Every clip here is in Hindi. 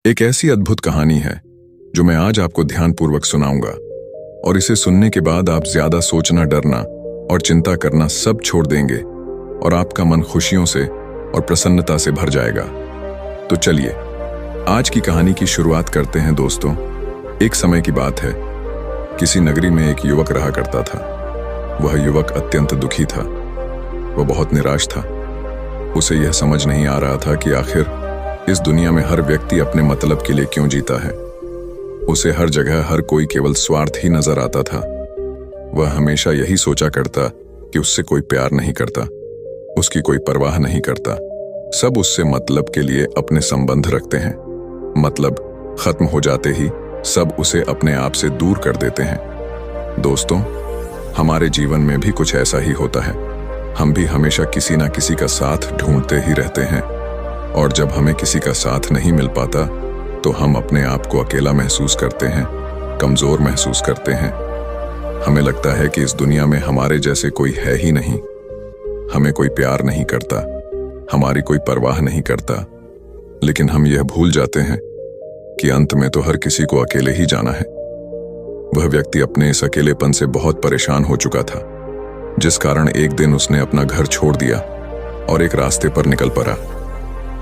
एक ऐसी अद्भुत कहानी है जो मैं आज आपको ध्यानपूर्वक सुनाऊंगा और इसे सुनने के बाद आप ज्यादा सोचना, डरना और चिंता करना सब छोड़ देंगे और आपका मन खुशियों से और प्रसन्नता से भर जाएगा। तो चलिए आज की कहानी की शुरुआत करते हैं दोस्तों। एक समय की बात है, किसी नगरी में एक युवक रहा करता था। वह युवक अत्यंत दुखी था। वह बहुत निराश था। उसे यह समझ नहीं आ रहा था कि आखिर इस दुनिया में हर व्यक्ति अपने मतलब के लिए क्यों जीता है। उसे हर जगह हर कोई केवल स्वार्थ ही नजर आता था। वह हमेशा यही सोचा करता कि उससे कोई प्यार नहीं करता, उसकी कोई परवाह नहीं करता। सब उससे मतलब के लिए अपने संबंध रखते हैं। मतलब खत्म हो जाते ही सब उसे अपने आप से दूर कर देते हैं। दोस्तों, हमारे जीवन में भी कुछ ऐसा ही होता है। हम भी हमेशा किसी ना किसी का साथ ढूंढते ही रहते हैं और जब हमें किसी का साथ नहीं मिल पाता तो हम अपने आप को अकेला महसूस करते हैं, कमजोर महसूस करते हैं। हमें लगता है कि इस दुनिया में हमारे जैसे कोई है ही नहीं। हमें कोई प्यार नहीं करता, हमारी कोई परवाह नहीं करता। लेकिन हम यह भूल जाते हैं कि अंत में तो हर किसी को अकेले ही जाना है। वह व्यक्ति अपने इस अकेलेपन से बहुत परेशान हो चुका था, जिस कारण एक दिन उसने अपना घर छोड़ दिया और एक रास्ते पर निकल पड़ा।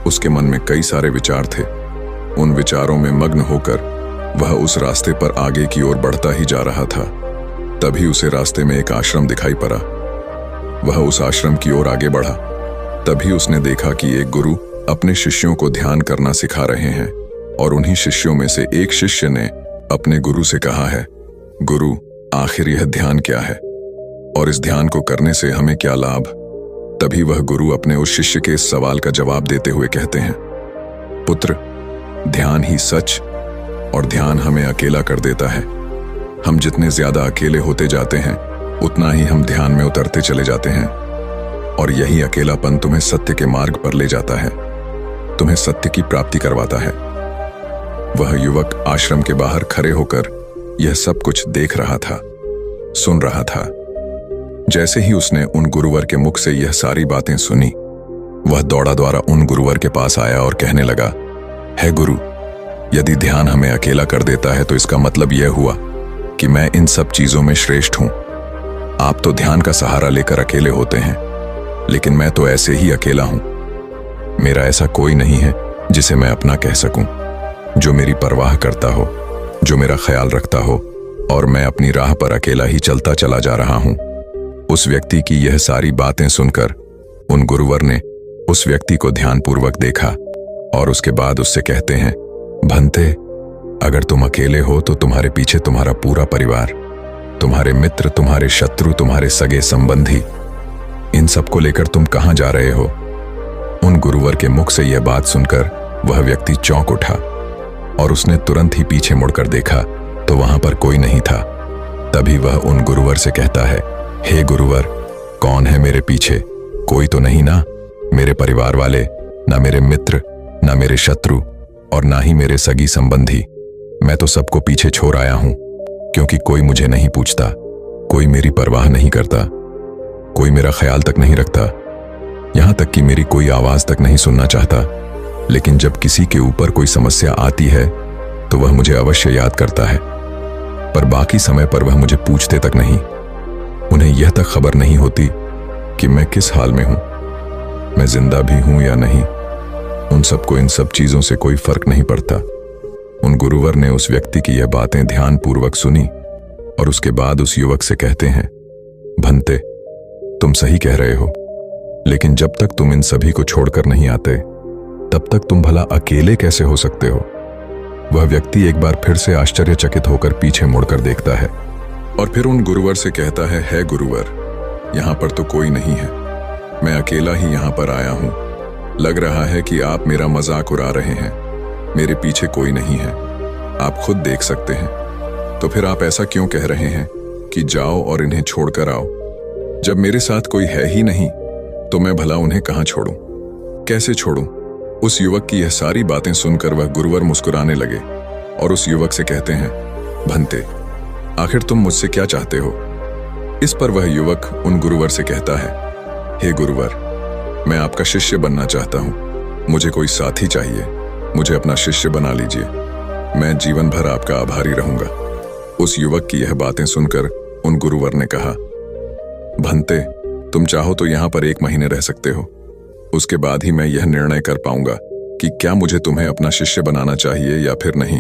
उसके मन में कई सारे विचार थे। उन विचारों में मग्न होकर वह उस रास्ते पर आगे की ओर बढ़ता ही जा रहा था। तभी उसे रास्ते में एक आश्रम दिखाई पड़ा। वह उस आश्रम की ओर आगे बढ़ा। तभी उसने देखा कि एक गुरु अपने शिष्यों को ध्यान करना सिखा रहे हैं और उन्हीं शिष्यों में से एक शिष्य ने अपने गुरु से कहा है, गुरु, आखिर यह ध्यान क्या है और इस ध्यान को करने से हमें क्या लाभ। तभी वह गुरु अपने उस शिष्य के इस सवाल का जवाब देते हुए कहते हैं, पुत्र, ध्यान ही सच और ध्यान हमें अकेला कर देता है। हम जितने ज्यादा अकेले होते जाते हैं उतना ही हम ध्यान में उतरते चले जाते हैं और यही अकेलापन तुम्हें सत्य के मार्ग पर ले जाता है, तुम्हें सत्य की प्राप्ति करवाता है। वह युवक आश्रम के बाहर खड़े होकर यह सब कुछ देख रहा था, सुन रहा था। जैसे ही उसने उन गुरुवर के मुख से यह सारी बातें सुनी, वह दौड़ा दौड़ा उन गुरुवर के पास आया और कहने लगा, हे गुरु, यदि ध्यान हमें अकेला कर देता है तो इसका मतलब यह हुआ कि मैं इन सब चीजों में श्रेष्ठ हूं। आप तो ध्यान का सहारा लेकर अकेले होते हैं, लेकिन मैं तो ऐसे ही अकेला हूं। मेरा ऐसा कोई नहीं है जिसे मैं अपना कह सकूं, जो मेरी परवाह करता हो, जो मेरा ख्याल रखता हो, और मैं अपनी राह पर अकेला ही चलता चला जा रहा हूं। उस व्यक्ति की यह सारी बातें सुनकर उन गुरुवर ने उस व्यक्ति को ध्यानपूर्वक देखा और उसके बाद उससे कहते हैं, भंते, अगर तुम अकेले हो तो तुम्हारे पीछे तुम्हारा पूरा परिवार, तुम्हारे मित्र, तुम्हारे शत्रु, तुम्हारे सगे संबंधी, इन सब को लेकर तुम कहां जा रहे हो। उन गुरुवर के मुख से यह बात सुनकर वह व्यक्ति चौंक उठा और उसने तुरंत ही पीछे मुड़कर देखा तो वहां पर कोई नहीं था। तभी वह उन गुरुवर से कहता है, हे गुरुवर, कौन है मेरे पीछे? कोई तो नहीं ना? मेरे परिवार वाले, ना मेरे मित्र, ना मेरे शत्रु और ना ही मेरे सगी संबंधी। मैं तो सबको पीछे छोड़ आया हूं, क्योंकि कोई मुझे नहीं पूछता, कोई मेरी परवाह नहीं करता, कोई मेरा ख्याल तक नहीं रखता, यहां तक कि मेरी कोई आवाज तक नहीं सुनना चाहता। लेकिन जब किसी के ऊपर कोई समस्या आती है तो वह मुझे अवश्य याद करता है, पर बाकी समय पर वह मुझे पूछते तक नहीं। उन्हें यह तक खबर नहीं होती कि मैं किस हाल में हूं, मैं जिंदा भी हूं या नहीं। उन सबको इन सब चीजों से कोई फर्क नहीं पड़ता। उन गुरुवर ने उस व्यक्ति की यह बातें ध्यानपूर्वक सुनी और उसके बाद उस युवक से कहते हैं, भंते, तुम सही कह रहे हो, लेकिन जब तक तुम इन सभी को छोड़कर नहीं आते तब तक तुम भला अकेले कैसे हो सकते हो। वह व्यक्ति एक बार फिर से आश्चर्यचकित होकर पीछे मुड़कर देखता है और फिर उन गुरुवर से कहता है, हे गुरुवर, यहां पर तो कोई नहीं है, मैं अकेला ही यहां पर आया हूं। लग रहा है कि आप मेरा मजाक उड़ा रहे हैं, मेरे पीछे कोई नहीं है, आप खुद देख सकते हैं। तो फिर आप ऐसा क्यों कह रहे हैं कि जाओ और इन्हें छोड़कर आओ? जब मेरे साथ कोई है ही नहीं तो मैं भला उन्हें कहां छोड़ूं, कैसे छोड़ूं? उस युवक की यह सारी बातें सुनकर वह गुरुवर मुस्कुराने लगे और उस युवक से कहते हैं, भंते, आखिर तुम मुझसे क्या चाहते हो? इस पर वह युवक उन गुरुवर से कहता है, हे गुरुवर, मैं आपका शिष्य बनना चाहता हूं, मुझे कोई साथी चाहिए, मुझे अपना शिष्य बना लीजिए, मैं जीवन भर आपका आभारी रहूंगा। उस युवक की यह बातें सुनकर उन गुरुवर ने कहा, भंते, तुम चाहो तो यहां पर 1 महीने रह सकते हो। उसके बाद ही मैं यह निर्णय कर पाऊंगा कि क्या मुझे तुम्हें अपना शिष्य बनाना चाहिए या फिर नहीं।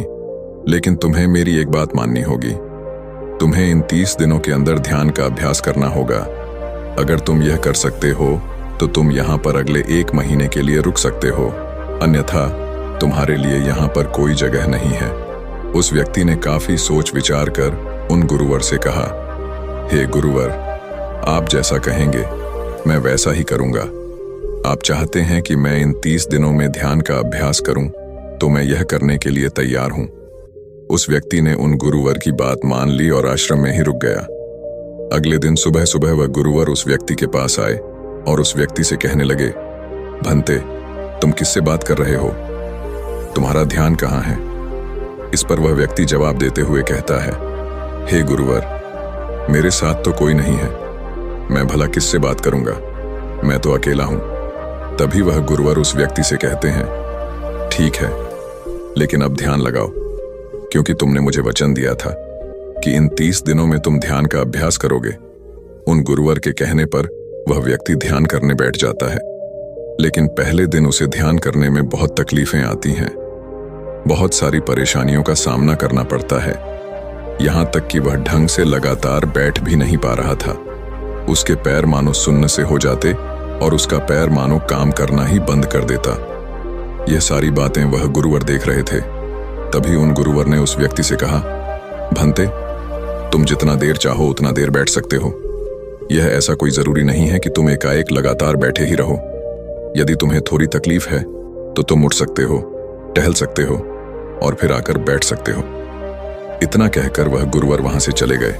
लेकिन तुम्हें मेरी एक बात माननी होगी, तुम्हें इन 30 दिनों के अंदर ध्यान का अभ्यास करना होगा। अगर तुम यह कर सकते हो तो तुम यहाँ पर अगले 1 महीने के लिए रुक सकते हो, अन्यथा तुम्हारे लिए यहाँ पर कोई जगह नहीं है। उस व्यक्ति ने काफी सोच विचार कर उन गुरुवर से कहा, हे गुरुवर, आप जैसा कहेंगे मैं वैसा ही करूंगा। आप चाहते हैं कि मैं इन 30 दिनों में ध्यान का अभ्यास करूं, तो मैं यह करने के लिए तैयार हूं। उस व्यक्ति ने उन गुरुवर की बात मान ली और आश्रम में ही रुक गया। अगले दिन सुबह सुबह वह गुरुवर उस व्यक्ति के पास आए और उस व्यक्ति से कहने लगे, भंते, तुम किससे बात कर रहे हो? तुम्हारा ध्यान कहाँ है? इस पर वह व्यक्ति जवाब देते हुए कहता है, हे गुरुवर, मेरे साथ तो कोई नहीं है, मैं भला किससे बात करूंगा, मैं तो अकेला हूं। तभी वह गुरुवर उस व्यक्ति से कहते हैं, ठीक है, लेकिन अब ध्यान लगाओ, क्योंकि तुमने मुझे वचन दिया था कि इन 30 दिनों में तुम ध्यान का अभ्यास करोगे। उन गुरुवर के कहने पर वह व्यक्ति ध्यान करने बैठ जाता है, लेकिन पहले दिन उसे ध्यान करने में बहुत तकलीफें आती हैं, बहुत सारी परेशानियों का सामना करना पड़ता है, यहां तक कि वह ढंग से लगातार बैठ भी नहीं पा रहा था। उसके पैर मानो सुन्न से हो जाते और उसका पैर मानो काम करना ही बंद कर देता। यह सारी बातें वह गुरुवर देख रहे थे। तभी उन गुरुवर ने उस व्यक्ति से कहा, भंते, तुम जितना देर चाहो उतना देर बैठ सकते हो। यह ऐसा कोई जरूरी नहीं है कि तुम एकाएक लगातार बैठे ही रहो। यदि तुम्हें थोड़ी तकलीफ है तो तुम उठ सकते हो, टहल सकते हो और फिर आकर बैठ सकते हो। इतना कहकर वह गुरुवर वहां से चले गए।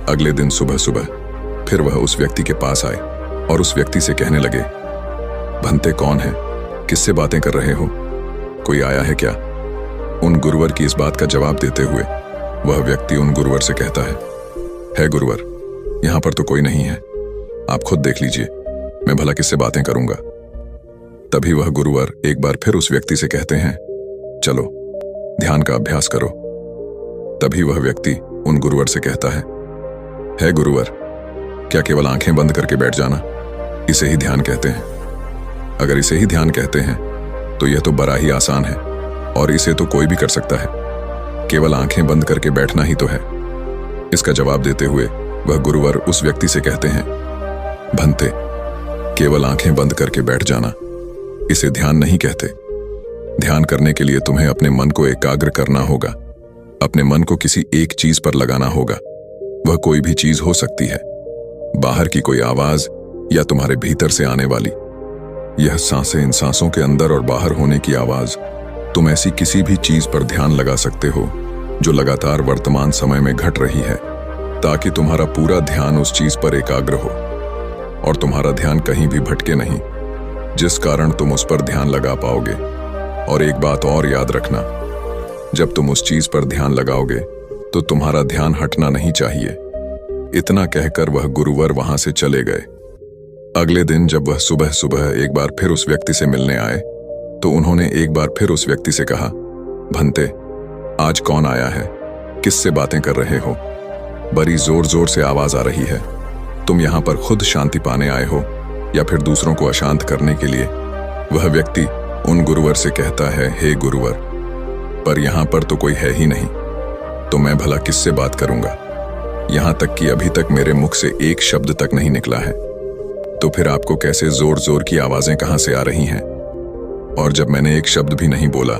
अगले दिन सुबह सुबह फिर वह उस व्यक्ति के पास आए और उस व्यक्ति से कहने लगे, भंते कौन है? किससे बातें कर रहे हो? कोई आया है क्या? उन गुरुवर की इस बात का जवाब देते हुए वह व्यक्ति उन गुरुवर से कहता है गुरुवर, यहां पर तो कोई नहीं है, आप खुद देख लीजिए, मैं भला किससे बातें करूंगा। तभी वह गुरुवर एक बार फिर उस व्यक्ति से कहते हैं, चलो ध्यान का अभ्यास करो। तभी वह व्यक्ति उन गुरुवर से कहता है गुरुवर, क्या केवल आंखें बंद करके बैठ जाना, इसे ही ध्यान कहते हैं? अगर इसे ही ध्यान कहते हैं तो यह तो बड़ा ही आसान है और इसे तो कोई भी कर सकता है, केवल आंखें बंद करके बैठना ही तो है। इसका जवाब देते हुए वह गुरुवर उस व्यक्ति से कहते हैं, भंते, केवल आंखें बंद करके बैठ जाना, इसे ध्यान नहीं कहते। ध्यान करने के लिए तुम्हें अपने मन को एकाग्र करना होगा, अपने मन को किसी एक चीज पर लगाना होगा। वह कोई भी चीज हो सकती है, बाहर की कोई आवाज या तुम्हारे भीतर से आने वाली यह सांसें, इन सांसों के अंदर और बाहर होने की आवाज। तुम ऐसी किसी भी चीज पर ध्यान लगा सकते हो जो लगातार वर्तमान समय में घट रही है, ताकि तुम्हारा पूरा ध्यान उस चीज पर एकाग्र हो और तुम्हारा ध्यान कहीं भी भटके नहीं, जिस कारण तुम उस पर ध्यान लगा पाओगे। और एक बात और याद रखना, जब तुम उस चीज पर ध्यान लगाओगे तो तुम्हारा ध्यान हटना नहीं चाहिए। इतना कहकर वह गुरुवर वहां से चले गए। अगले दिन जब वह सुबह सुबह एक बार फिर उस व्यक्ति से मिलने आए तो उन्होंने एक बार फिर उस व्यक्ति से कहा, भंते, आज कौन आया है? किससे बातें कर रहे हो? बड़ी जोर जोर से आवाज आ रही है। तुम यहाँ पर खुद शांति पाने आए हो या फिर दूसरों को अशांत करने के लिए? वह व्यक्ति उन गुरुवर से कहता है, हे गुरुवर, पर यहाँ पर तो कोई है ही नहीं, तो मैं भला किससे बात करूंगा? यहाँ तक कि अभी तक मेरे मुख से एक शब्द तक नहीं निकला है, तो फिर आपको कैसे जोर जोर की आवाजें कहां से आ रही हैं? और जब मैंने एक शब्द भी नहीं बोला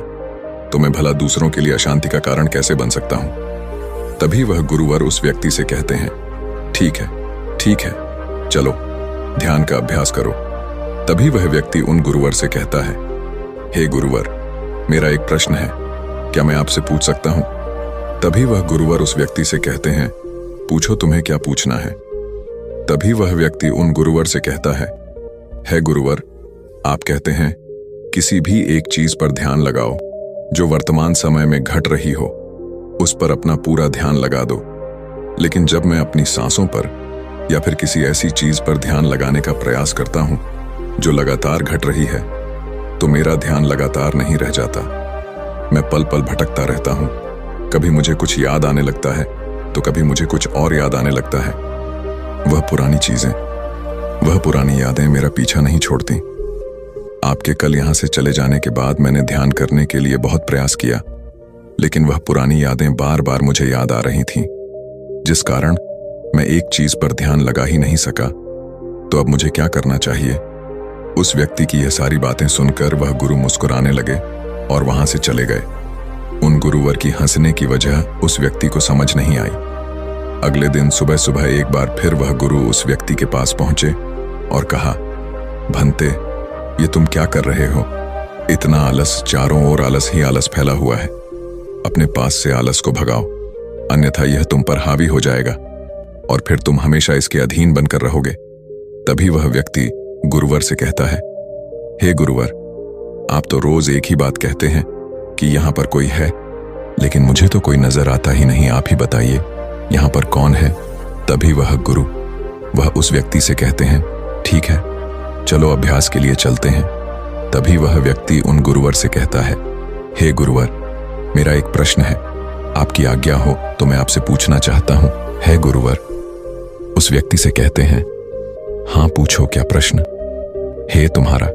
तो मैं भला दूसरों के लिए अशांति का कारण कैसे बन सकता हूं? तभी वह गुरुवर उस व्यक्ति से कहते हैं, ठीक है, चलो ध्यान का अभ्यास करो। तभी वह व्यक्ति उन गुरुवर से कहता है, हे गुरुवर, मेरा एक प्रश्न है, क्या मैं आपसे पूछ सकता हूं? तभी वह गुरुवर उस व्यक्ति से कहते हैं, पूछो, तुम्हें क्या पूछना है? तभी वह व्यक्ति उन गुरुवर से कहता है गुरुवर, आप कहते हैं किसी भी एक चीज पर ध्यान लगाओ जो वर्तमान समय में घट रही हो, उस पर अपना पूरा ध्यान लगा दो। लेकिन जब मैं अपनी सांसों पर या फिर किसी ऐसी चीज पर ध्यान लगाने का प्रयास करता हूं जो लगातार घट रही है, तो मेरा ध्यान लगातार नहीं रह जाता, मैं पल पल भटकता रहता हूँ। कभी मुझे कुछ याद आने लगता है तो कभी मुझे कुछ और याद आने लगता है। वह पुरानी चीजें, वह पुरानी यादें मेरा पीछा नहीं छोड़ती। आपके कल यहां से चले जाने के बाद मैंने ध्यान करने के लिए बहुत प्रयास किया, लेकिन वह पुरानी यादें बार बार मुझे याद आ रही थीं, जिस कारण मैं एक चीज पर ध्यान लगा ही नहीं सका। तो अब मुझे क्या करना चाहिए? उस व्यक्ति की यह सारी बातें सुनकर वह गुरु मुस्कुराने लगे और वहां से चले गए। उन गुरुवर की हंसने की वजह उस व्यक्ति को समझ नहीं आई। अगले दिन सुबह सुबह एक बार फिर वह गुरु उस व्यक्ति के पास पहुंचे और कहा, भंते, ये तुम क्या कर रहे हो? इतना आलस, चारों ओर आलस ही आलस फैला हुआ है। अपने पास से आलस को भगाओ, अन्यथा यह तुम पर हावी हो जाएगा और फिर तुम हमेशा इसके अधीन बनकर रहोगे। तभी वह व्यक्ति गुरुवर से कहता है, हे गुरुवर, आप तो रोज एक ही बात कहते हैं कि यहाँ पर कोई है, लेकिन मुझे तो कोई नजर आता ही नहीं। आप ही बताइए यहाँ पर कौन है? तभी वह गुरु वह उस व्यक्ति से कहते हैं, ठीक है, चलो अभ्यास के लिए चलते हैं। तभी वह व्यक्ति उन गुरुवर से कहता है, हे गुरुवर, मेरा एक प्रश्न है, आपकी आज्ञा हो तो मैं आपसे पूछना चाहता हूं। हे गुरुवर उस व्यक्ति से कहते हैं, हाँ पूछो, क्या प्रश्न है तुम्हारा?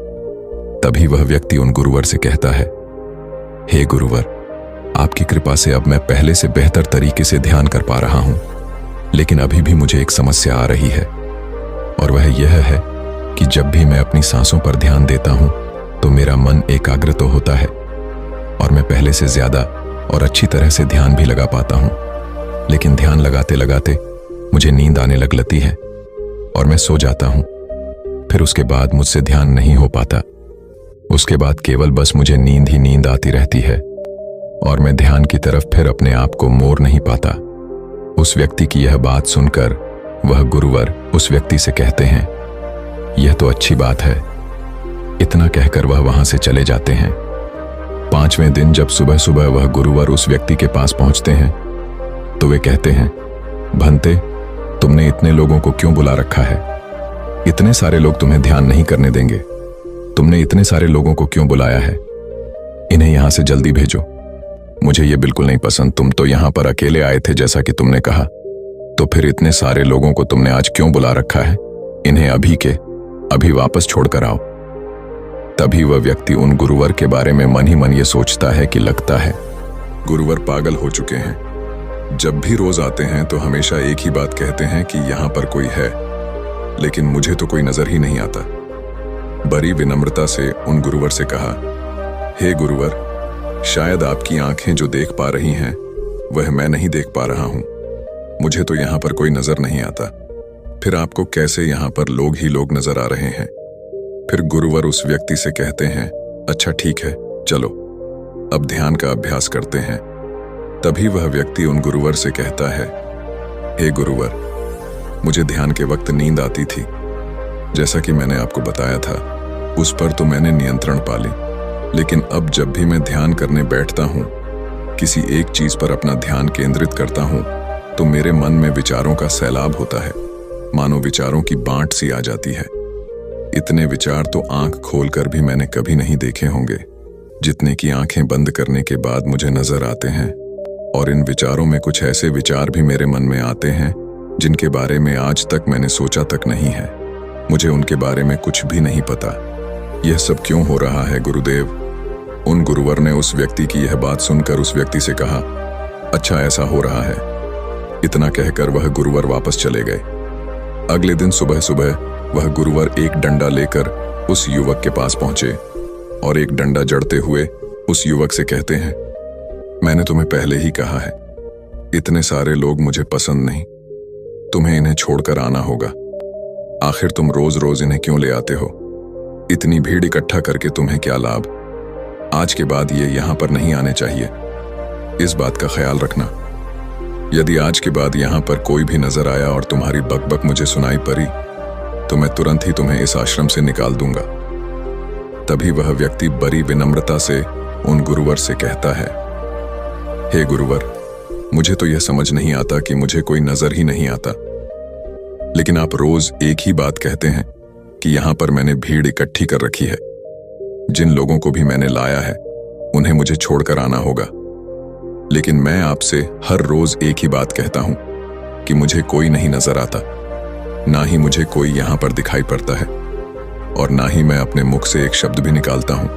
तभी वह व्यक्ति उन गुरुवर से कहता है, हे गुरुवर, आपकी कृपा से अब मैं पहले से बेहतर तरीके से ध्यान कर पा रहा हूं, लेकिन अभी भी मुझे एक समस्या आ रही है, और वह यह है कि जब भी मैं अपनी सांसों पर ध्यान देता हूं तो मेरा मन एकाग्र तो होता है और मैं पहले से ज्यादा और अच्छी तरह से ध्यान भी लगा पाता हूं, लेकिन ध्यान लगाते लगाते मुझे नींद आने लगती है और मैं सो जाता हूं। फिर उसके बाद मुझसे ध्यान नहीं हो पाता। उसके बाद केवल बस मुझे नींद ही नींद आती रहती है और मैं ध्यान की तरफ फिर अपने आप को मोड़ नहीं पाता। उस व्यक्ति की यह बात सुनकर वह गुरुवर उस व्यक्ति से कहते हैं, यह तो अच्छी बात है। इतना कहकर वह वहां से चले जाते हैं। 5वें दिन जब सुबह सुबह वह गुरुवर उस व्यक्ति के पास पहुंचते हैं तो वे कहते हैं, भंते, तुमने इतने लोगों को क्यों बुला रखा है? इतने सारे लोग तुम्हें ध्यान नहीं करने देंगे। तुमने इतने सारे लोगों को क्यों बुलाया है? इन्हें यहां से जल्दी भेजो। मुझे ये बिल्कुल नहीं पसंद। तुम तो यहां पर अकेले आए थे जैसा कि तुमने कहा, तो फिर इतने सारे लोगों को तुमने आज क्यों बुला रखा है? इन्हें अभी के अभी वापस छोड़कर आओ। तभी वह व्यक्ति उन गुरुवर के बारे में मन ही मन ये सोचता है कि लगता है गुरुवर पागल हो चुके हैं। जब भी रोज आते हैं तो हमेशा एक ही बात कहते हैं कि यहां पर कोई है, लेकिन मुझे तो कोई नजर ही नहीं आता। बड़ी विनम्रता से उन गुरुवर से कहा, हे गुरुवर, शायद आपकी आंखें जो देख पा रही हैं वह मैं नहीं देख पा रहा हूं। मुझे तो यहां पर कोई नजर नहीं आता, फिर आपको कैसे यहां पर लोग ही लोग नजर आ रहे हैं? फिर गुरुवर उस व्यक्ति से कहते हैं, अच्छा ठीक है, चलो अब ध्यान का अभ्यास करते हैं। तभी वह व्यक्ति उन गुरुवर से कहता है, हे गुरुवर, मुझे ध्यान के वक्त नींद आती थी। जैसा कि मैंने आपको बताया था, उस पर तो मैंने नियंत्रण पा ली, लेकिन अब जब भी मैं ध्यान करने बैठता हूं, किसी एक चीज पर अपना ध्यान केंद्रित करता हूं, तो मेरे मन में विचारों का सैलाब होता है, मानो विचारों की बांट सी आ जाती है। इतने विचार तो आंख खोलकर भी मैंने कभी नहीं देखे होंगे, जितने की आंखें बंद करने के बाद मुझे नजर आते हैं। और इन विचारों में कुछ ऐसे विचार भी मेरे मन में आते हैं जिनके बारे में आज तक मैंने सोचा तक नहीं है। मुझे उनके बारे में कुछ भी नहीं पता। यह सब क्यों हो रहा है गुरुदेव? उन गुरुवर ने उस व्यक्ति की यह बात सुनकर उस व्यक्ति से कहा, अच्छा ऐसा हो रहा है। इतना कहकर वह गुरुवर वापस चले गए। अगले दिन सुबह सुबह वह गुरुवर एक डंडा लेकर उस युवक के पास पहुंचे और एक डंडा जड़ते हुए उस युवक से कहते हैं, मैंने तुम्हें पहले ही कहा है, इतने सारे लोग मुझे पसंद नहीं, तुम्हें इन्हें छोड़कर आना होगा। आखिर तुम रोज रोज इन्हें क्यों ले आते हो? इतनी भीड़ इकट्ठा करके तुम्हें क्या लाभ? आज के बाद ये यहां पर नहीं आने चाहिए। इस बात का ख्याल रखना। यदि आज के बाद यहां पर कोई भी नजर आया और तुम्हारी बकबक मुझे सुनाई पड़ी, तो मैं तुरंत ही तुम्हें इस आश्रम से निकाल दूंगा। तभी वह व्यक्ति बड़ी विनम्रता से उन गुरुवर से कहता है, हे गुरुवर, मुझे तो यह समझ नहीं आता कि मुझे कोई नजर ही नहीं आता, लेकिन आप रोज एक ही बात कहते हैं कि यहां पर मैंने भीड़ इकट्ठी कर रखी है। जिन लोगों को भी मैंने लाया है उन्हें मुझे छोड़कर आना होगा। लेकिन मैं आपसे हर रोज एक ही बात कहता हूं कि मुझे कोई नहीं नजर आता, ना ही मुझे कोई यहां पर दिखाई पड़ता है और ना ही मैं अपने मुख से एक शब्द भी निकालता हूं।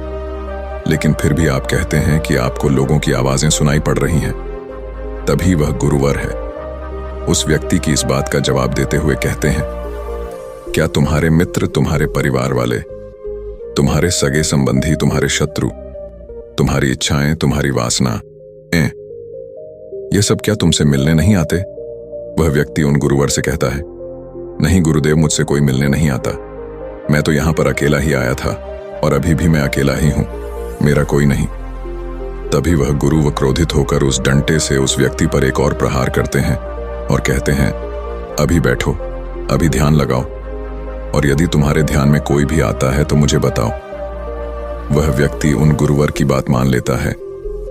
लेकिन फिर भी आप कहते हैं कि आपको लोगों की आवाजें सुनाई पड़ रही हैं। तभी वह गुरुवर है। उस व्यक्ति की इस बात का जवाब देते हुए कहते हैं, क्या तुम्हारे मित्र, तुम्हारे परिवार वाले, तुम्हारे सगे संबंधी, तुम्हारे शत्रु, तुम्हारी इच्छाएं, तुम्हारी वासना, ये सब क्या तुमसे मिलने नहीं आते? वह व्यक्ति उन गुरुवर से कहता है, नहीं गुरुदेव, मुझसे कोई मिलने नहीं आता। मैं तो यहां पर अकेला ही आया था और अभी भी मैं अकेला ही हूं, मेरा कोई नहीं। तभी वह गुरु व क्रोधित होकर उस डंटे से उस व्यक्ति पर एक और प्रहार करते हैं और कहते हैं, अभी बैठो, अभी ध्यान लगाओ, और यदि तुम्हारे ध्यान में कोई भी आता है तो मुझे बताओ। वह व्यक्ति उन गुरुवर की बात मान लेता है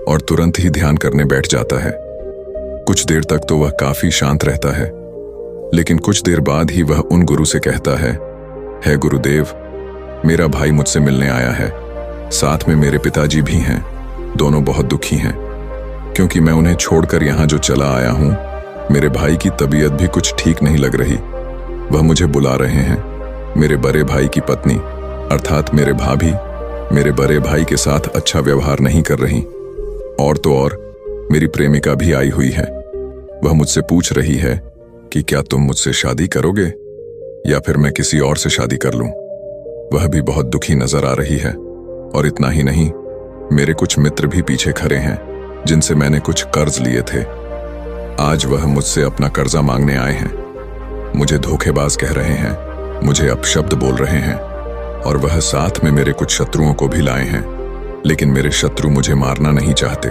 और तुरंत ही ध्यान करने बैठ जाता है। कुछ देर तक तो वह काफी शांत रहता है, लेकिन कुछ देर बाद ही वह उन गुरु से कहता है गुरुदेव, मेरा भाई मुझसे मिलने आया है, साथ में मेरे पिताजी भी हैं। दोनों बहुत दुखी हैं क्योंकि मैं उन्हें छोड़कर यहाँ जो चला आया हूँ। मेरे भाई की तबीयत भी कुछ ठीक नहीं लग रही। वह मुझे बुला रहे हैं। मेरे बड़े भाई की पत्नी अर्थात मेरे भाभी मेरे बड़े भाई के साथ अच्छा व्यवहार नहीं कर रही, और तो और मेरी प्रेमिका भी आई हुई है। वह मुझसे पूछ रही है कि क्या तुम मुझसे शादी करोगे या फिर मैं किसी और से शादी कर लूं। वह भी बहुत दुखी नजर आ रही है। और इतना ही नहीं, मेरे कुछ मित्र भी पीछे खड़े हैं जिनसे मैंने कुछ कर्ज लिए थे। आज वह मुझसे अपना कर्जा मांगने आए हैं। मुझे धोखेबाज कह रहे हैं, मुझे अपशब्द बोल रहे हैं, और वह साथ में मेरे कुछ शत्रुओं को भी लाए हैं। लेकिन मेरे शत्रु मुझे मारना नहीं चाहते।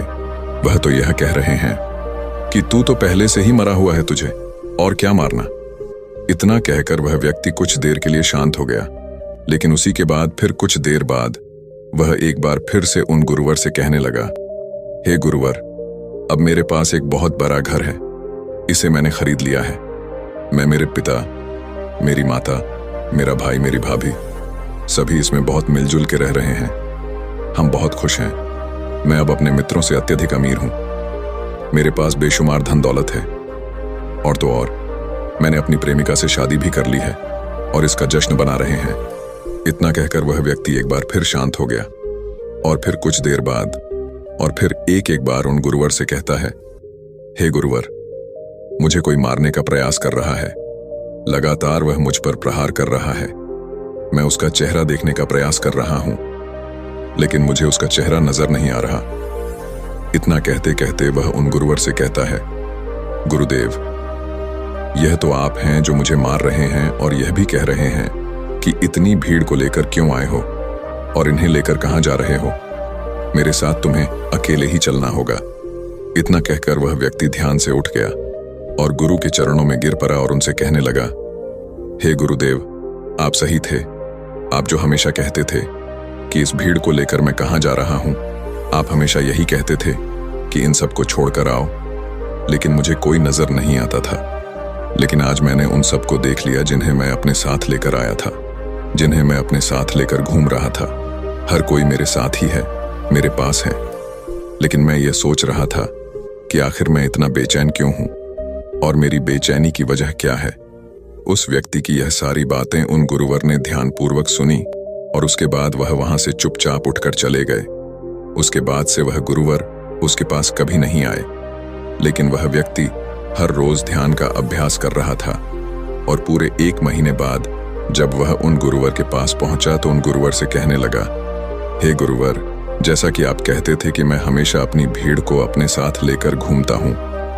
वह तो यह कह रहे हैं कि तू तो पहले से ही मरा हुआ है, तुझे और क्या मारना। इतना कहकर वह व्यक्ति कुछ देर के लिए शांत हो गया, लेकिन उसी के बाद फिर कुछ देर बाद वह एक बार फिर से उन गुरुवर से कहने लगा, हे गुरुवर, अब मेरे पास एक बहुत बड़ा घर है, इसे मैंने खरीद लिया है। मैं, मेरे पिता, मेरी माता, मेरा भाई, मेरी भाभी, सभी इसमें बहुत मिलजुल के रह रहे हैं। हम बहुत खुश हैं। मैं अब अपने मित्रों से अत्यधिक अमीर हूं। मेरे पास बेशुमार धन दौलत है, और तो और मैंने अपनी प्रेमिका से शादी भी कर ली है और इसका जश्न बना रहे हैं। इतना कहकर वह व्यक्ति एक बार फिर शांत हो गया और फिर कुछ देर बाद और फिर एक बार उन गुरुवर से कहता है, हे गुरुवर, मुझे कोई मारने का प्रयास कर रहा है। लगातार वह मुझ पर प्रहार कर रहा है। मैं उसका चेहरा देखने का प्रयास कर रहा हूं, लेकिन मुझे उसका चेहरा नजर नहीं आ रहा। इतना कहते कहते वह उन गुरुवर से कहता है, गुरुदेव, यह तो आप हैं जो मुझे मार रहे हैं और यह भी कह रहे हैं कि इतनी भीड़ को लेकर क्यों आए हो और इन्हें लेकर कहां जा रहे हो। मेरे साथ तुम्हें अकेले ही चलना होगा। इतना कहकर वह व्यक्ति ध्यान से उठ गया और गुरु के चरणों में गिर पड़ा और उनसे कहने लगा, हे गुरुदेव, आप सही थे। आप जो हमेशा कहते थे कि इस भीड़ को लेकर मैं कहां जा रहा हूं, आप हमेशा यही कहते थे कि इन सबको छोड़कर आओ, लेकिन मुझे कोई नजर नहीं आता था। लेकिन आज मैंने उन सबको देख लिया जिन्हें मैं अपने साथ लेकर आया था, जिन्हें मैं अपने साथ लेकर घूम रहा था। हर कोई मेरे साथ ही है, मेरे पास है। लेकिन मैं ये सोच रहा था कि आखिर मैं इतना बेचैन क्यों हूं और मेरी बेचैनी की वजह क्या है। उस व्यक्ति की यह सारी बातें उन गुरुवर ने ध्यानपूर्वक सुनी और उसके बाद वह वहां से चुपचाप उठकर चले गए। उसके बाद से वह गुरुवर उसके पास कभी नहीं आए। लेकिन वह व्यक्ति हर रोज ध्यान का अभ्यास कर रहा था और पूरे 1 महीने बाद जब वह उन गुरुवर के पास पहुंचा तो उन गुरुवर से कहने लगा, हे गुरुवर, जैसा कि आप कहते थे कि मैं हमेशा अपनी भीड़ को अपने साथ लेकर घूमता हूं,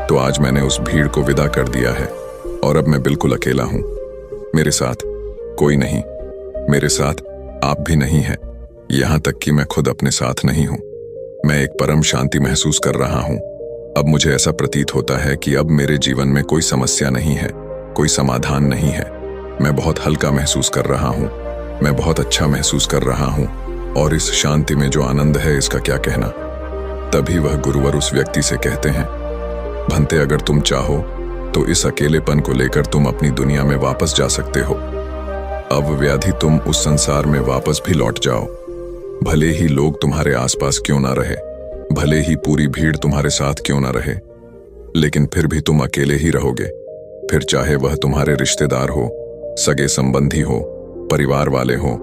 तो आज मैंने उस भीड़ को विदा कर दिया है और अब मैं बिल्कुल अकेला हूं। मेरे साथ कोई नहीं, मेरे साथ आप भी नहीं है, यहां तक कि मैं खुद अपने साथ नहीं हूं। मैं एक परम शांति महसूस कर रहा हूं। अब मुझे ऐसा प्रतीत होता है कि अब मेरे जीवन में कोई समस्या नहीं है, कोई समाधान नहीं है। मैं बहुत हल्का महसूस कर रहा हूं, मैं बहुत अच्छा महसूस कर रहा हूं, और इस शांति में जो आनंद है इसका क्या कहना। तभी वह गुरुवर उस व्यक्ति से कहते हैं, भंते, अगर तुम चाहो तो इस अकेलेपन को लेकर तुम अपनी दुनिया में वापस जा सकते हो। अब व्याधि तुम उस संसार में वापस भी लौट जाओ। भले ही लोग तुम्हारे आसपास क्यों ना रहे, भले ही पूरी भीड़ तुम्हारे साथ क्यों ना रहे, लेकिन फिर भी तुम अकेले ही रहोगे। फिर चाहे वह तुम्हारे रिश्तेदार हो, सगे संबंधी हो, परिवार वाले हो,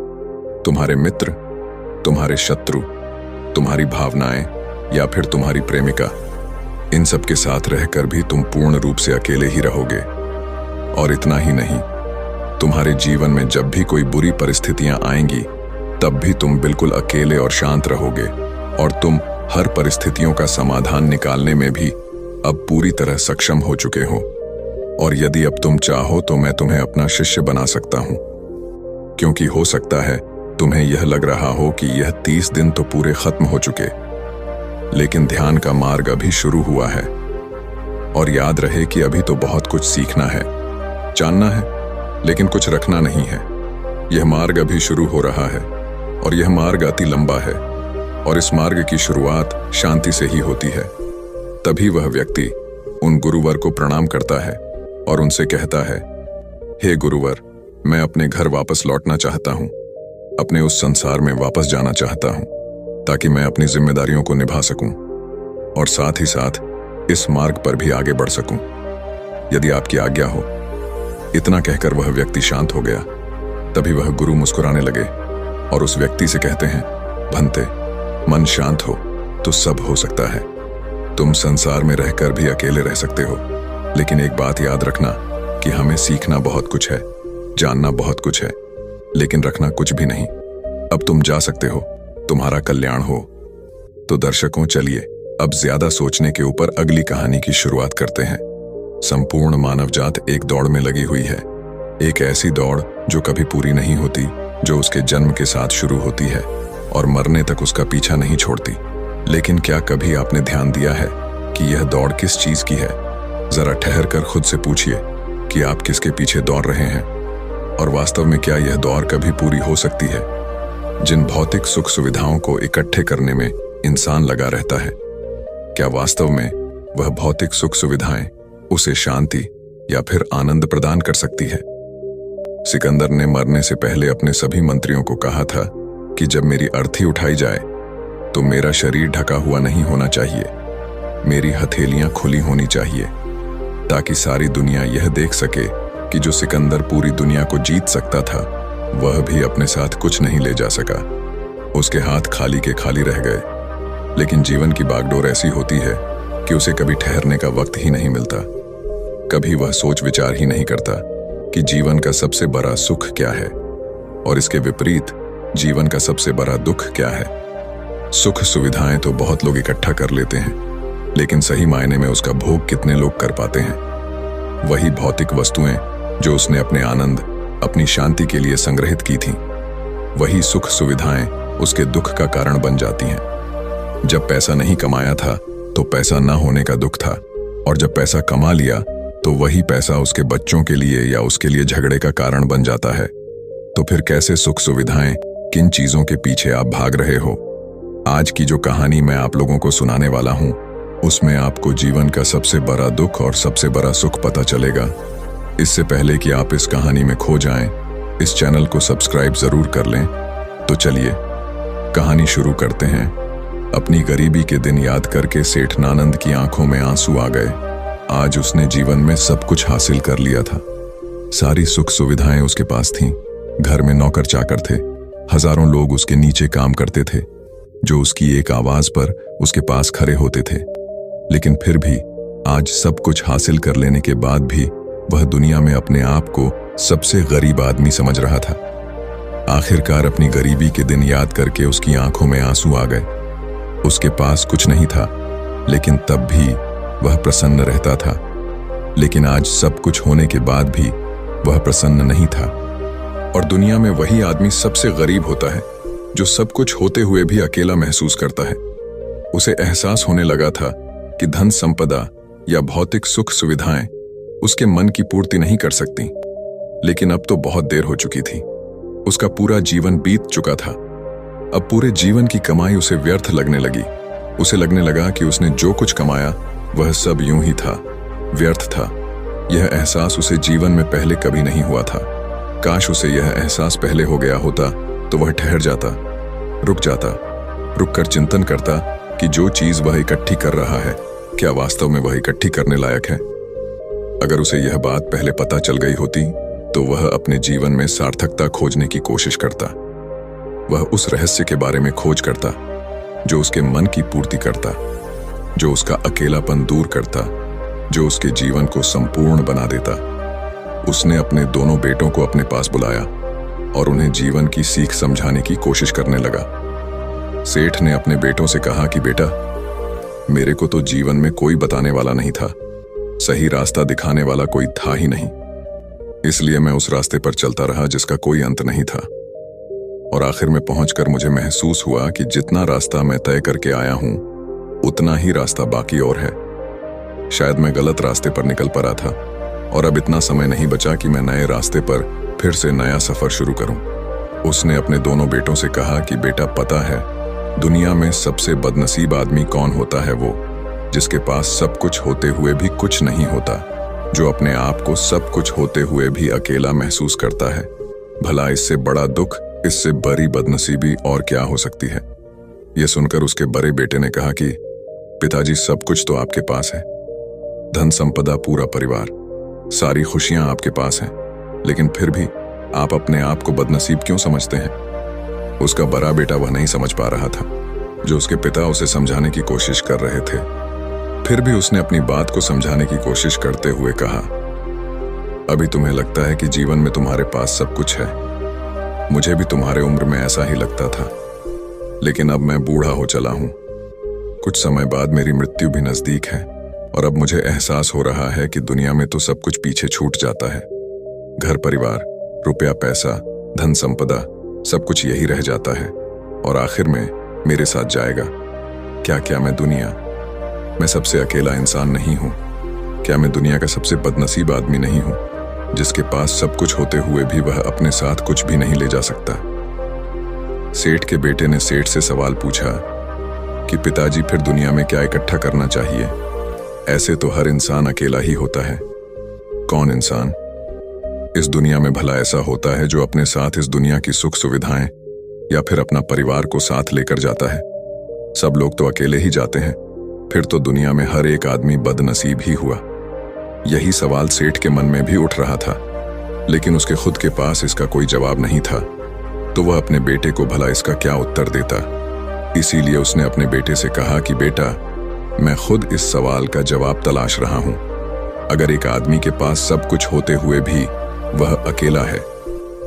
तुम्हारे मित्र, तुम्हारे शत्रु, तुम्हारी भावनाएं या फिर तुम्हारी प्रेमिका, इन सब के साथ रहकर भी तुम पूर्ण रूप से अकेले ही रहोगे। और इतना ही नहीं, तुम्हारे जीवन में जब भी कोई बुरी परिस्थितियां आएंगी तब भी तुम बिल्कुल अकेले और शांत रहोगे, और तुम हर परिस्थितियों का समाधान निकालने में भी अब पूरी तरह सक्षम हो चुके हो। और यदि अब तुम चाहो तो मैं तुम्हें अपना शिष्य बना सकता हूं, क्योंकि हो सकता है तुम्हें यह लग रहा हो कि यह 30 दिन तो पूरे खत्म हो चुके, लेकिन ध्यान का मार्ग अभी शुरू हुआ है। और याद रहे कि अभी तो बहुत कुछ सीखना है, जानना है, लेकिन कुछ रखना नहीं है। यह मार्ग अभी शुरू हो रहा है, और यह मार्ग अति लंबा है, और इस मार्ग की शुरुआत शांति से ही होती है। तभी वह व्यक्ति उन गुरुवर को प्रणाम करता है और उनसे कहता है, हे गुरुवर, मैं अपने घर वापस लौटना चाहता हूं, अपने उस संसार में वापस जाना चाहता हूं, ताकि मैं अपनी जिम्मेदारियों को निभा सकूं और साथ ही साथ इस मार्ग पर भी आगे बढ़ सकूं, यदि आपकी आज्ञा हो। इतना कहकर वह व्यक्ति शांत हो गया। तभी वह गुरु मुस्कुराने लगे और उस व्यक्ति से कहते हैं, भंते, मन शांत हो तो सब हो सकता है। तुम संसार में रहकर भी अकेले रह सकते हो, लेकिन एक बात याद रखना कि हमें सीखना बहुत कुछ है, जानना बहुत कुछ है, लेकिन रखना कुछ भी नहीं। अब तुम जा सकते हो, तुम्हारा कल्याण हो। तो दर्शकों, चलिए अब ज्यादा सोचने के ऊपर अगली कहानी की शुरुआत करते हैं। संपूर्ण मानवजात एक दौड़ में लगी हुई है, एक ऐसी दौड़ जो कभी पूरी नहीं होती, जो उसके जन्म के साथ शुरू होती है और मरने तक उसका पीछा नहीं छोड़ती। लेकिन क्या कभी आपने ध्यान दिया है कि यह दौड़ किस चीज की है? जरा ठहर कर खुद से पूछिए कि आप किसके पीछे दौड़ रहे हैं, और वास्तव में क्या यह दौड़ कभी पूरी हो सकती है? जिन भौतिक सुख सुविधाओं को इकट्ठे करने में इंसान लगा रहता है, क्या वास्तव में वह भौतिक सुख सुविधाएं उसे शांति या फिर आनंद प्रदान कर सकती है? सिकंदर ने मरने से पहले अपने सभी मंत्रियों को कहा था कि जब मेरी अर्थी उठाई जाए तो मेरा शरीर ढका हुआ नहीं होना चाहिए, मेरी हथेलियां खुली होनी चाहिए, ताकि सारी दुनिया यह देख सके कि जो सिकंदर पूरी दुनिया को जीत सकता था, वह भी अपने साथ कुछ नहीं ले जा सका। उसके हाथ खाली के खाली रह गए। लेकिन जीवन की बागडोर ऐसी होती है कि उसे कभी ठहरने का वक्त ही नहीं मिलता। कभी वह सोच विचार ही नहीं करता कि जीवन का सबसे बड़ा सुख क्या है, और इसके विपरीत जीवन का सबसे बड़ा दुख क्या है। सुख सुविधाएं तो बहुत लोग इकट्ठा कर लेते हैं, लेकिन सही मायने में उसका भोग कितने लोग कर पाते हैं? वही भौतिक वस्तुएं जो उसने अपने आनंद, अपनी शांति के लिए संग्रहित की थीं, वही सुख सुविधाएं उसके दुख का कारण बन जाती हैं। जब पैसा नहीं कमाया था तो पैसा न होने का दुख था, और जब पैसा कमा लिया तो वही पैसा उसके बच्चों के लिए या उसके लिए झगड़े का कारण बन जाता है। तो फिर कैसे सुख सुविधाएं, किन चीजों के पीछे आप भाग रहे हो? आज की जो कहानी मैं आप लोगों को सुनाने वाला हूं, उसमें आपको जीवन का सबसे बड़ा दुख और सबसे बड़ा सुख पता चलेगा। इससे पहले कि आप इस कहानी में खो जाएं, इस चैनल को सब्सक्राइब जरूर कर लें। तो चलिए कहानी शुरू करते हैं। अपनी गरीबी के दिन याद करके सेठ नानंद की आंखों में आंसू आ गए। आज उसने जीवन में सब कुछ हासिल कर लिया था। सारी सुख सुविधाएं उसके पास थीं। घर में नौकर चाकर थे, हजारों लोग उसके नीचे काम करते थे, जो उसकी एक आवाज पर उसके पास खड़े होते थे। लेकिन फिर भी आज सब कुछ हासिल कर लेने के बाद भी वह दुनिया में अपने आप को सबसे गरीब आदमी समझ रहा था। आखिरकार अपनी गरीबी के दिन याद करके उसकी आंखों में आंसू आ गए। उसके पास कुछ नहीं था, लेकिन तब भी वह प्रसन्न रहता था। लेकिन आज सब कुछ होने के बाद भी वह प्रसन्न नहीं था। और दुनिया में वही आदमी सबसे गरीब होता है जो सब कुछ होते हुए भी अकेला महसूस करता है। उसे एहसास होने लगा था कि धन संपदा या भौतिक सुख सुविधाएं उसके मन की पूर्ति नहीं कर सकती। लेकिन अब तो बहुत देर हो चुकी थी। उसका पूरा जीवन बीत चुका था। अब पूरे जीवन की कमाई उसे व्यर्थ लगने लगी। उसे लगने लगा कि उसने जो कुछ कमाया वह सब यूं ही था, व्यर्थ था। यह एहसास उसे जीवन में पहले कभी नहीं हुआ था। काश उसे यह एहसास पहले हो गया होता तो वह ठहर जाता, रुक जाता, रुककर चिंतन करता कि जो चीज वह इकट्ठी कर रहा है क्या वास्तव में वह इकट्ठी करने लायक है। अगर उसे यह बात पहले पता चल गई होती तो वह अपने जीवन में सार्थकता खोजने की कोशिश करता। वह उस रहस्य के बारे में खोज करता जो उसके मन की पूर्ति करता, जो उसका अकेलापन दूर करता, जो उसके जीवन को संपूर्ण बना देता। उसने अपने दोनों बेटों को अपने पास बुलाया और उन्हें जीवन की सीख समझाने की कोशिश करने लगा। सेठ ने अपने बेटों से कहा कि बेटा, मेरे को तो जीवन में कोई बताने वाला नहीं था, सही रास्ता दिखाने वाला कोई था ही नहीं, इसलिए मैं उस रास्ते पर चलता रहा जिसका कोई अंत नहीं था। और आखिर में पहुंचकर मुझे महसूस हुआ कि जितना रास्ता मैं तय करके आया हूं उतना ही रास्ता बाकी और है। शायद मैं गलत रास्ते पर निकल पड़ा था और अब इतना समय नहीं बचा कि मैं नए रास्ते पर फिर से नया सफर शुरू करूं। उसने अपने दोनों बेटों से कहा कि बेटा, पता है दुनिया में सबसे बदनसीब आदमी कौन होता है? वो जिसके पास सब कुछ होते हुए भी कुछ नहीं होता, जो अपने आप को सब कुछ होते हुए भी अकेला महसूस करता है। भला इससे बड़ा दुख, इससे बड़ी बदनसीबी और क्या हो सकती है? यह सुनकर उसके बड़े बेटे ने कहा कि पिताजी, सब कुछ तो आपके पास है, धन संपदा, पूरा परिवार, सारी खुशियां आपके पास हैं, लेकिन फिर भी आप अपने आप को बदनसीब क्यों समझते हैं? उसका बड़ा बेटा वह नहीं समझ पा रहा था जो उसके पिता उसे समझाने की कोशिश कर रहे थे। फिर भी उसने अपनी बात को समझाने की कोशिश करते हुए कहा, अभी तुम्हें लगता है कि जीवन में तुम्हारे पास सब कुछ है। मुझे भी तुम्हारे उम्र में ऐसा ही लगता था, लेकिन अब मैं बूढ़ा हो चला हूं। कुछ समय बाद मेरी मृत्यु भी नजदीक है और अब मुझे एहसास हो रहा है कि दुनिया में तो सब कुछ पीछे छूट जाता है। घर परिवार, रुपया पैसा, धन संपदा, सब कुछ यही रह जाता है और आखिर में मेरे साथ जाएगा। क्या मैं दुनिया, मैं सबसे अकेला इंसान नहीं हूं? क्या मैं दुनिया का सबसे बदनसीब आदमी नहीं हूं, जिसके पास सब कुछ होते हुए भी वह अपने साथ कुछ भी नहीं ले जा सकता? सेठ के बेटे ने सेठ से सवाल पूछा कि पिताजी, फिर दुनिया में क्या इकट्ठा करना चाहिए? ऐसे तो हर इंसान अकेला ही होता है। कौन इंसान इस दुनिया में भला ऐसा होता है जो अपने साथ इस दुनिया की सुख सुविधाएं या फिर अपना परिवार को साथ लेकर जाता है? सब लोग तो अकेले ही जाते हैं, फिर तो दुनिया में हर एक आदमी बदनसीब ही हुआ। यही सवाल सेठ के मन में भी उठ रहा था, लेकिन उसके खुद के पास इसका कोई जवाब नहीं था, तो वह अपने बेटे को भला इसका क्या उत्तर देता। इसीलिए उसने अपने बेटे से कहा कि बेटा, मैं खुद इस सवाल का जवाब तलाश रहा हूं। अगर एक आदमी के पास सब कुछ होते हुए भी वह अकेला है,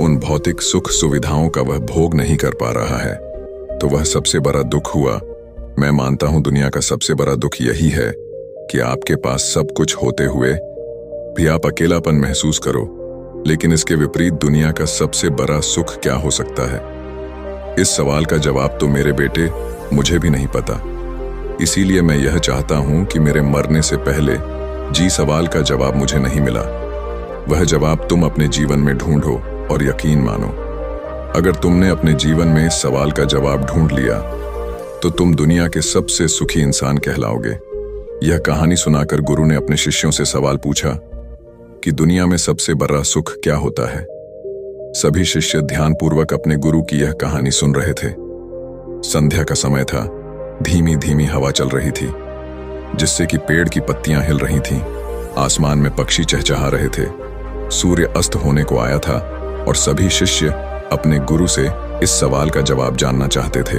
उन भौतिक सुख सुविधाओं का वह भोग नहीं कर पा रहा है, तो वह सबसे बड़ा दुख हुआ। मैं मानता हूं दुनिया का सबसे बड़ा दुख यही है कि आपके पास सब कुछ होते हुए भी आप अकेलापन महसूस करो। लेकिन इसके विपरीत दुनिया का सबसे बड़ा सुख क्या हो सकता है? इस सवाल का जवाब तो मेरे बेटे मुझे भी नहीं पता। इसीलिए मैं यह चाहता हूं कि मेरे मरने से पहले जी सवाल का जवाब मुझे नहीं मिला, वह जवाब तुम अपने जीवन में ढूंढो और यकीन मानो। अगर तुमने अपने जीवन में इस सवाल का जवाब ढूंढ लिया तो तुम दुनिया के सबसे सुखी इंसान कहलाओगे। यह कहानी सुनाकर गुरु ने अपने शिष्यों से सवाल पूछा कि दुनिया में सबसे बड़ा सुख क्या होता है? सभी शिष्य ध्यानपूर्वक अपने गुरु की यह कहानी सुन रहे थे। संध्या का समय था, धीमी धीमी हवा चल रही थी जिससे कि पेड़ की पत्तियां हिल रही थीं। आसमान में पक्षी चहचहा रहे थे। सूर्य अस्त होने को आया था और सभी शिष्य अपने गुरु से इस सवाल का जवाब जानना चाहते थे,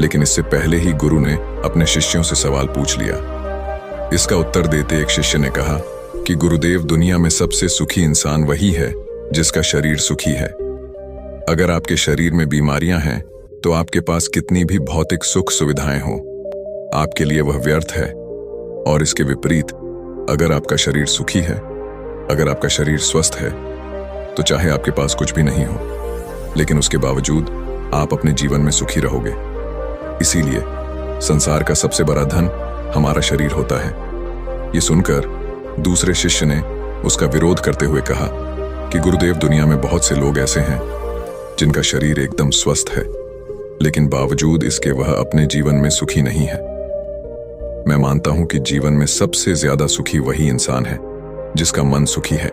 लेकिन इससे पहले ही गुरु ने अपने शिष्यों से सवाल पूछ लिया। इसका उत्तर देते एक शिष्य ने कहा कि गुरुदेव, दुनिया में सबसे सुखी इंसान वही है जिसका शरीर सुखी है। अगर आपके शरीर में बीमारियां हैं तो आपके पास कितनी भी भौतिक सुख सुविधाएं हों, आपके लिए वह व्यर्थ है। और इसके विपरीत, अगर आपका शरीर सुखी है, अगर आपका शरीर स्वस्थ है, तो चाहे आपके पास कुछ भी नहीं हो, लेकिन उसके बावजूद आप अपने जीवन में सुखी रहोगे। इसीलिए संसार का सबसे बड़ा धन हमारा शरीर होता है। ये सुनकर दूसरे शिष्य ने उसका विरोध करते हुए कहा कि गुरुदेव, दुनिया में बहुत से लोग ऐसे हैं जिनका शरीर एकदम स्वस्थ है, लेकिन बावजूद इसके वह अपने जीवन में सुखी नहीं है। मैं मानता हूं कि जीवन में सबसे ज्यादा सुखी वही इंसान है जिसका मन सुखी है।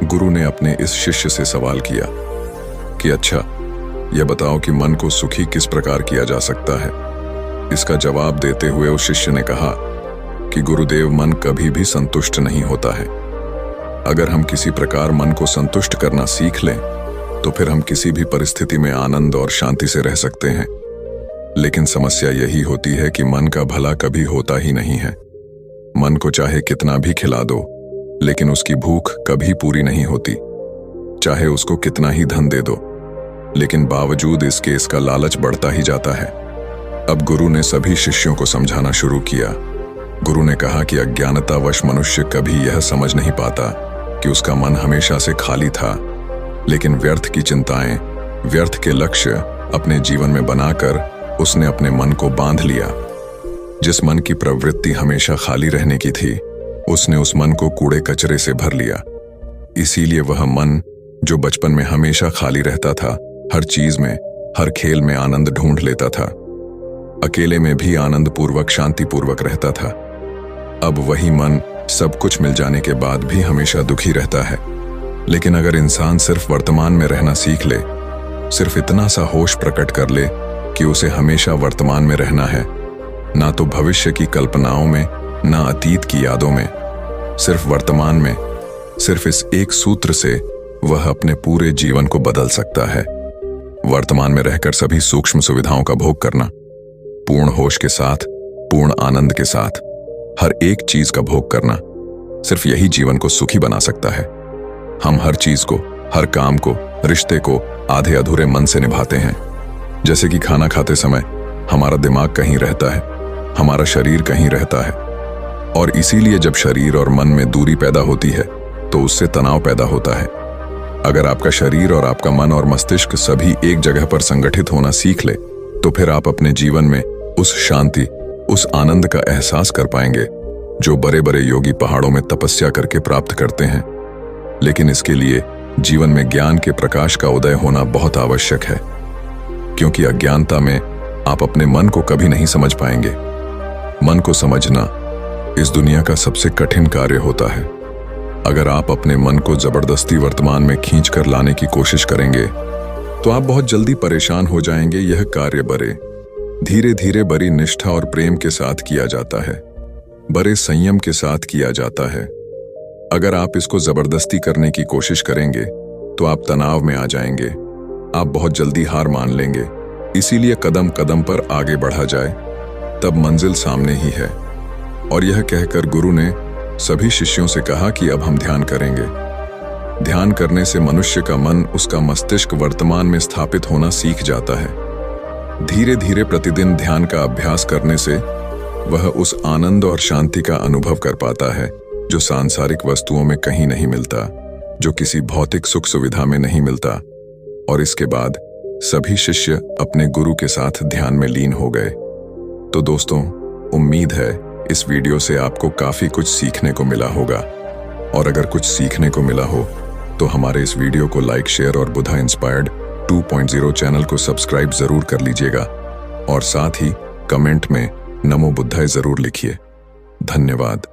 गुरु ने अपने इस शिष्य से सवाल किया कि अच्छा, यह बताओ कि मन को सुखी किस प्रकार किया जा सकता है। इसका जवाब देते हुए उस शिष्य ने कहा कि गुरुदेव, मन कभी भी संतुष्ट नहीं होता है। अगर हम किसी प्रकार मन को संतुष्ट करना सीख लें तो फिर हम किसी भी परिस्थिति में आनंद और शांति से रह सकते हैं। लेकिन समस्या यही होती है कि मन का भला कभी होता ही नहीं है। मन को चाहे कितना भी खिला दो, लेकिन उसकी भूख कभी पूरी नहीं होती। चाहे उसको कितना ही धन दे दो, लेकिन बावजूद इसके इसका लालच बढ़ता ही जाता है। अब गुरु ने सभी शिष्यों को समझाना शुरू किया। गुरु ने कहा कि अज्ञानतावश मनुष्य कभी यह समझ नहीं पाता कि उसका मन हमेशा से खाली था, लेकिन व्यर्थ की चिंताएं, व्यर्थ के लक्ष्य अपने जीवन में बनाकर उसने अपने मन को बांध लिया। जिस मन की प्रवृत्ति हमेशा खाली रहने की थी, उसने उस मन को कूड़े कचरे से भर लिया। इसीलिए वह मन जो बचपन में हमेशा खाली रहता था, हर चीज में, हर खेल में आनंद ढूंढ लेता था, अकेले में भी आनंद पूर्वक, शांति पूर्वक रहता था, अब वही मन सब कुछ मिल जाने के बाद भी हमेशा दुखी रहता है। लेकिन अगर इंसान सिर्फ वर्तमान में रहना सीख ले, सिर्फ इतना सा होश प्रकट कर ले कि उसे हमेशा वर्तमान में रहना है, ना तो भविष्य की कल्पनाओं में, ना अतीत की यादों में, सिर्फ वर्तमान में, सिर्फ इस एक सूत्र से वह अपने पूरे जीवन को बदल सकता है। वर्तमान में रहकर सभी सूक्ष्म सुविधाओं का भोग करना, पूर्ण होश के साथ, पूर्ण आनंद के साथ हर एक चीज का भोग करना, सिर्फ यही जीवन को सुखी बना सकता है। हम हर चीज को, हर काम को, रिश्ते को आधे अधूरे मन से निभाते हैं। जैसे कि खाना खाते समय हमारा दिमाग कहीं रहता है, हमारा शरीर कहीं रहता है, और इसीलिए जब शरीर और मन में दूरी पैदा होती है तो उससे तनाव पैदा होता है। अगर आपका शरीर और आपका मन और मस्तिष्क सभी एक जगह पर संगठित होना सीख ले तो फिर आप अपने जीवन में उस शांति, उस आनंद का एहसास कर पाएंगे जो बड़े बड़े योगी पहाड़ों में तपस्या करके प्राप्त करते हैं। लेकिन इसके लिए जीवन में ज्ञान के प्रकाश का उदय होना बहुत आवश्यक है, क्योंकि अज्ञानता में आप अपने मन को कभी नहीं समझ पाएंगे। मन को समझना इस दुनिया का सबसे कठिन कार्य होता है। अगर आप अपने मन को जबरदस्ती वर्तमान में खींच कर लाने की कोशिश करेंगे तो आप बहुत जल्दी परेशान हो जाएंगे। यह कार्य बड़े धीरे धीरे, बड़ी निष्ठा और प्रेम के साथ किया जाता है, बड़े संयम के साथ किया जाता है। अगर आप इसको जबरदस्ती करने की कोशिश करेंगे तो आप तनाव में आ जाएंगे, आप बहुत जल्दी हार मान लेंगे। इसीलिए कदम कदम पर आगे बढ़ा जाए, तब मंजिल सामने ही है। और यह कहकर गुरु ने सभी शिष्यों से कहा कि अब हम ध्यान करेंगे। ध्यान करने से मनुष्य का मन, उसका मस्तिष्क वर्तमान में स्थापित होना सीख जाता है। धीरे धीरे प्रतिदिन ध्यान का अभ्यास करने से वह उस आनंद और शांति का अनुभव कर पाता है जो सांसारिक वस्तुओं में कहीं नहीं मिलता, जो किसी भौतिक सुख सुविधा में नहीं मिलता। और इसके बाद सभी शिष्य अपने गुरु के साथ ध्यान में लीन हो गए। तो दोस्तों, उम्मीद है इस वीडियो से आपको काफी कुछ सीखने को मिला होगा। और अगर कुछ सीखने को मिला हो तो हमारे इस वीडियो को लाइक, शेयर और बुद्धा इंस्पायर्ड 2.0 चैनल को सब्सक्राइब जरूर कर लीजिएगा, और साथ ही कमेंट में नमो बुद्धाय जरूर लिखिए। धन्यवाद।